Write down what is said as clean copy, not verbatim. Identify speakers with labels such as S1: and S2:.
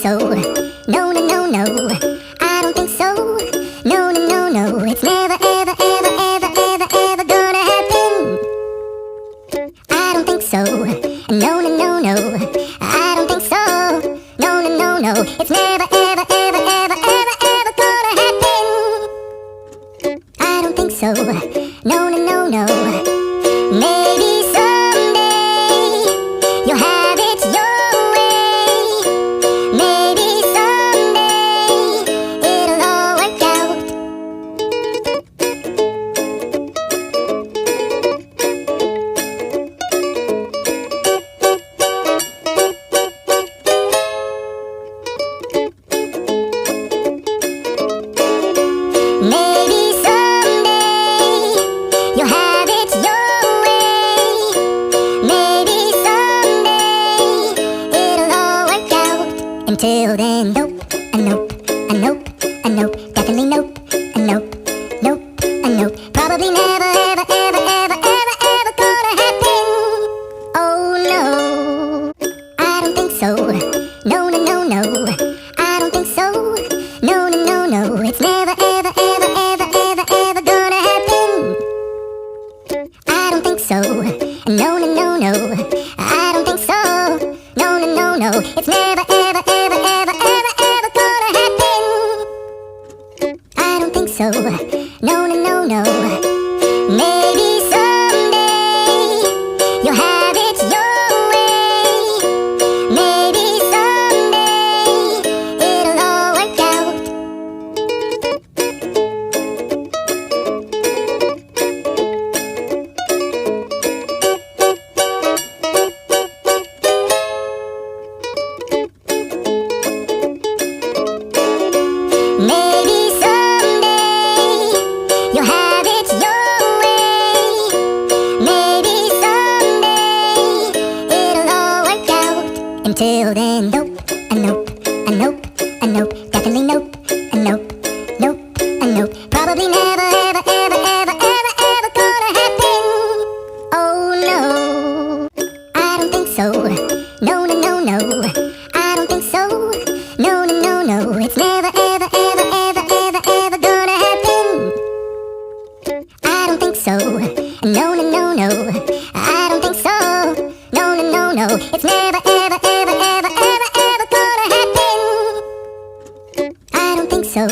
S1: so. No, no, no, no. I don't think so. No, no, no, no. It's never, ever, ever, ever, ever, ever gonna happen. I don't think so. No, no, no, no. I don't think so. No, no, no, no. It's never, ever, ever, ever, ever, ever gonna happen. I don't think so. No, no, no, no. Maybe someday you'll have it your way. Maybe someday it'll all work out. Maybe someday you'll have it your way. Maybe someday it'll all work out. Until then, nope, a nope, a nope, a nope, definitely nope, a nope, nope, a nope. Probably never, ever, ever, ever, ever, ever gonna happen. Oh no, I don't think so. No, no, no, no. I don't think so. No, no, no, no. It's never, ever, ever, ever, ever, ever gonna happen. I don't think so. No, no, no, no. I don't think so. No, no, no, no. It's never, ever, ever, ever, ever, ever gonna happen. I don't think so. No, no, no, no. Maybe someday you'll have it your way. Maybe someday it'll all work out. Maybe someday you'll have it your way. Maybe someday it'll all work out. Until then, nope, a nope, a nope, a nope, definitely nope, a nope, nope, a nope. Probably never, ever, ever, ever, ever, ever gonna happen. Oh no, I don't think so. No, no, no, no. I don't think so. No, no, no, no. It's never, ever, ever, ever, ever, ever gonna happen. I don't think so. No, no, no, no. I don't think so. No, no, no, no. It's never, ever, ever, ever, ever, ever gonna happen. I don't think so.